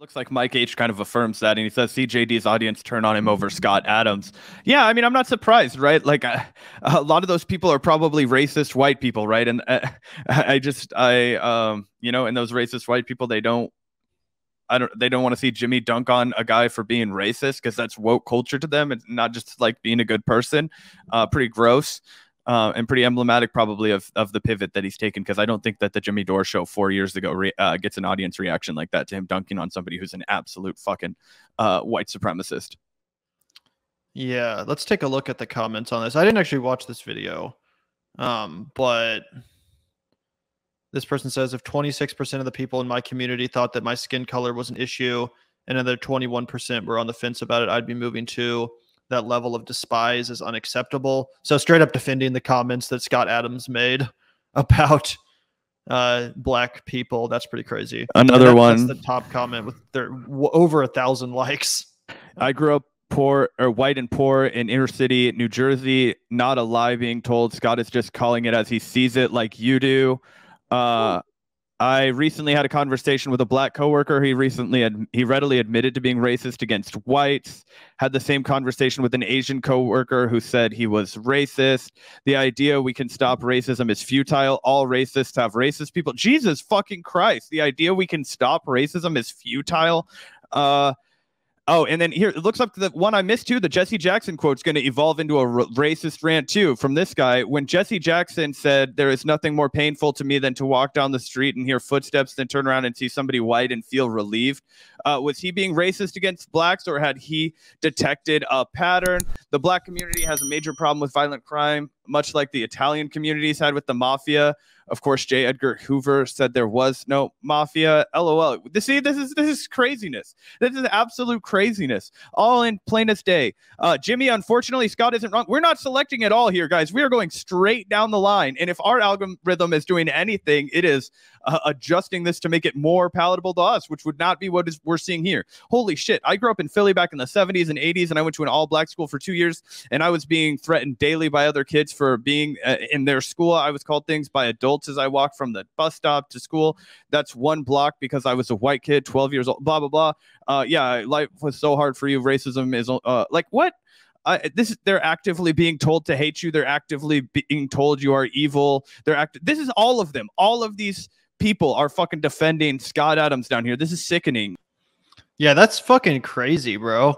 Looks like Mike H kind of affirms that, and he says CJD's audience turn on him over Scott Adams. Yeah, I mean, I'm not surprised, right? Like, a lot of those people are probably racist white people, right? And you know, and those racist white people, they don't want to see Jimmy dunk on a guy for being racist because that's woke culture to them. It's not just like being a good person. Pretty gross. And pretty emblematic probably of the pivot that he's taken, because I don't think that the Jimmy Dore Show 4 years ago gets an audience reaction like that to him dunking on somebody who's an absolute fucking white supremacist. Yeah, let's take a look at the comments on this. I didn't actually watch this video, but this person says, if 26% of the people in my community thought that my skin color was an issue and another 21% were on the fence about it, I'd be moving too. That level of despise is unacceptable. So straight up defending the comments that Scott Adams made about black people. That's pretty crazy. Another one. That's the top comment with their over 1,000 likes. I grew up poor, or white and poor, in inner city New Jersey. Not a lie being told. Scott is just calling it as he sees it, like you do. I recently had a conversation with a black coworker. He readily admitted to being racist against whites. Had the same conversation with an Asian coworker who said he was racist. The idea we can stop racism is futile. All racists have racist people. Jesus fucking Christ. The idea we can stop racism is futile. Oh, and then here, it looks like the one I missed too, the Jesse Jackson quote is going to evolve into a racist rant too from this guy. When Jesse Jackson said, there is nothing more painful to me than to walk down the street and hear footsteps, then turn around and see somebody white and feel relieved. Was he being racist against blacks, or had he detected a pattern? The black community has a major problem with violent crime, much like the Italian communities had with the mafia. Of course, J. Edgar Hoover said there was no mafia. LOL. This is craziness. This is absolute craziness. All in plain as day. Jimmy, unfortunately, Scott isn't wrong. We're not selecting at all here, guys. We are going straight down the line. And if our algorithm is doing anything, it is adjusting this to make it more palatable to us, which would not be what we're seeing here. Holy shit. I grew up in Philly back in the 70s and 80s, and I went to an all-black school for 2 years, and I was being threatened daily by other kids for being in their school. I was called things by adults as I walked from the bus stop to school. That's one block because I was a white kid, 12 years old, blah, blah, blah. Yeah, life was so hard for you. Racism is like, what? They're actively being told to hate you. They're actively being told you are evil. This is all of them. All of these people are fucking defending Scott Adams down here. This is sickening. Yeah, that's fucking crazy, bro.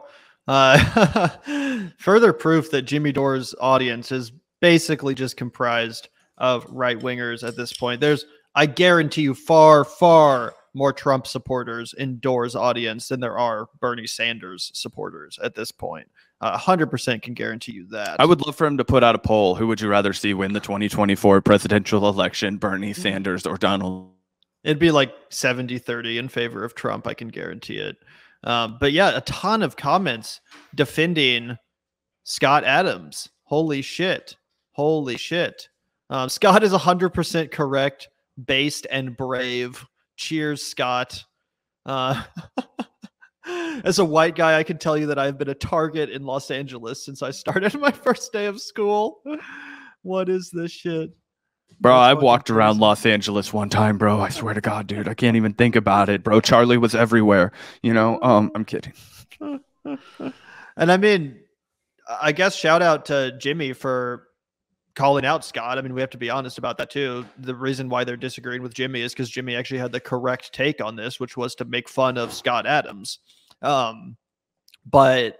Further proof that Jimmy Dore's audience is basically just comprised of right-wingers at this point. I guarantee you, far, far more Trump supporters in Dore's audience than there are Bernie Sanders supporters at this point. 100% can guarantee you that. I would love for him to put out a poll. Who would you rather see win the 2024 presidential election, Bernie Sanders or Donald? It'd be like 70-30 in favor of Trump. I can guarantee it. But yeah, a ton of comments defending Scott Adams. Holy shit. Holy shit. Scott is 100% correct, based, and brave. Cheers, Scott. As a white guy, I can tell you that I've been a target in Los Angeles since I started my first day of school. What is this shit? Bro, I walked around Los Angeles one time, bro. I swear to God, dude. I can't even think about it, bro. Charlie was everywhere. You know, I'm kidding. And I mean, I guess shout out to Jimmy for calling out Scott. I mean, we have to be honest about that too. The reason why they're disagreeing with Jimmy is because Jimmy actually had the correct take on this, which was to make fun of Scott Adams. But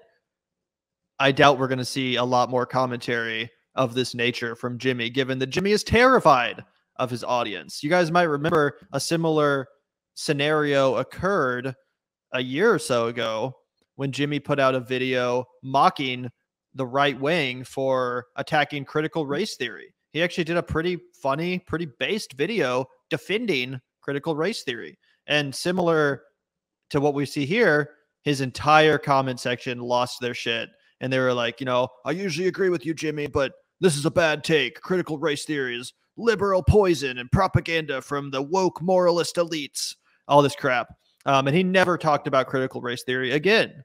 I doubt we're going to see a lot more commentary of this nature from Jimmy, given that Jimmy is terrified of his audience. You guys might remember a similar scenario occurred a year or so ago when Jimmy put out a video mocking the right wing for attacking critical race theory. He actually did a pretty funny, pretty based video defending critical race theory. And similar to what we see here, his entire comment section lost their shit. And they were like, you know, I usually agree with you, Jimmy, but this is a bad take. Critical race theory is liberal poison and propaganda from the woke moralist elites. All this crap. And he never talked about critical race theory again.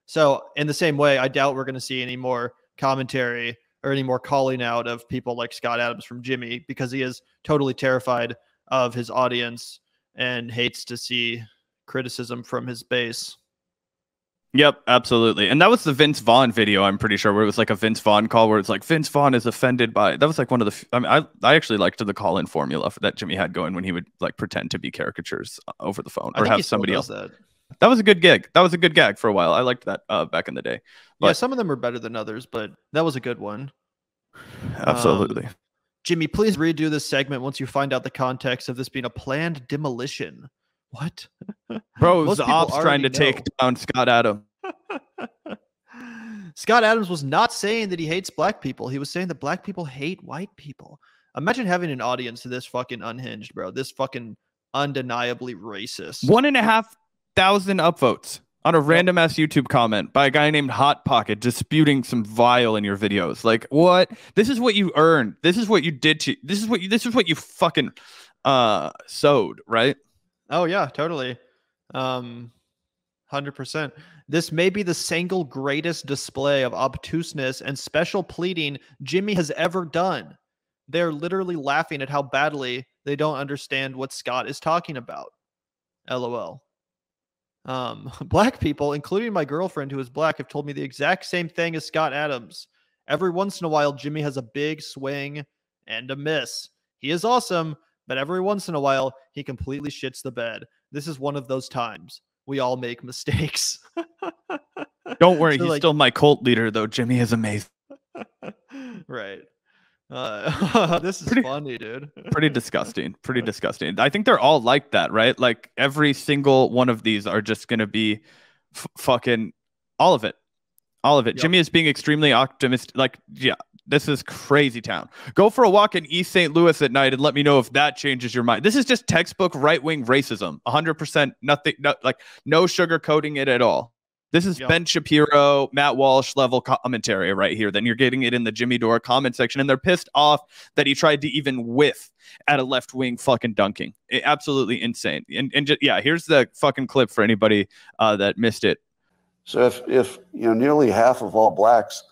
So in the same way, I doubt we're going to see any more commentary or any more calling out of people like Scott Adams from Jimmy, because he is totally terrified of his audience and hates to see criticism from his base. Yep, absolutely. And that was the Vince Vaughn video, I'm pretty sure, where it was like a Vince Vaughn call where it's like Vince Vaughn is offended by that was like one of the I mean, I actually liked the call-in formula that Jimmy had going when he would like pretend to be caricatures over the phone or have somebody else. That was a good gig. That was a good gag for a while. I liked that back in the day. But, yeah, some of them are better than others, but that was a good one. Absolutely. Jimmy, please redo this segment once you find out the context of this being a planned demolition. What? Bro, it was the ops trying to take down Scott Adams. Scott Adams was not saying that he hates black people. He was saying that black people hate white people. Imagine having an audience this fucking unhinged, bro. This fucking undeniably racist. 1,500 upvotes on a random ass YouTube comment by a guy named Hot Pocket disputing some vile in your videos. Like, what? This is what you earned. This is what you did to. This is what you fucking sowed, right? Oh yeah, totally. 100%. This may be the single greatest display of obtuseness and special pleading Jimmy has ever done. They're literally laughing at how badly they don't understand what Scott is talking about. LOL. Black people, including my girlfriend who is black, have told me the exact same thing as Scott Adams. Every once in a while, Jimmy has a big swing and a miss. He is awesome, but every once in a while, he completely shits the bed. This is one of those times. We all make mistakes. Don't worry, he's still my cult leader, though. Jimmy is amazing. Right. This is funny, dude. Pretty disgusting. Pretty disgusting. I think they're all like that, right? Like every single one of these are just going to be fucking all of it. All of it. Yep. Jimmy is being extremely optimistic. Like, yeah, this is crazy town. Go for a walk in East St. Louis at night and let me know if that changes your mind. This is just textbook right-wing racism. 100%. Nothing, no sugarcoating it at all. This is Ben Shapiro, Matt Walsh level commentary right here. Then you're getting it in the Jimmy Dore comment section, and they're pissed off that he tried to even whiff at a left-wing fucking dunking. Absolutely insane. And just, yeah, here's the fucking clip for anybody that missed it. So if nearly half of all blacks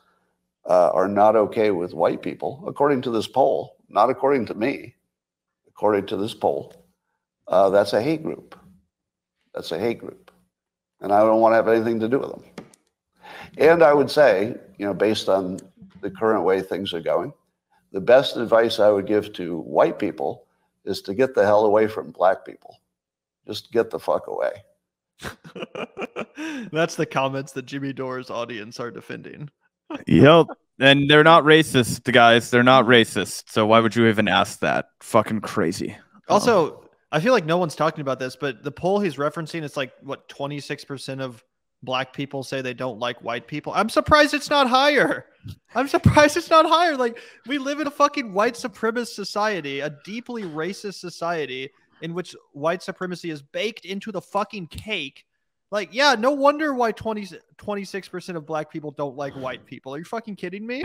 are not okay with white people, according to this poll, not according to me, according to this poll, that's a hate group. That's a hate group. And I don't want to have anything to do with them. And I would say, based on the current way things are going, the best advice I would give to white people is to get the hell away from black people. Just get the fuck away. That's the comments that Jimmy Dore's audience are defending. Yep. And they're not racist, guys. They're not racist. So why would you even ask that? Fucking crazy. Also, I feel like no one's talking about this, but the poll he's referencing, it's like, what, 26% of black people say they don't like white people. I'm surprised it's not higher. Like, we live in a fucking white supremacist society, a deeply racist society in which white supremacy is baked into the fucking cake. Like, yeah, no wonder why 26% of black people don't like white people. Are you fucking kidding me?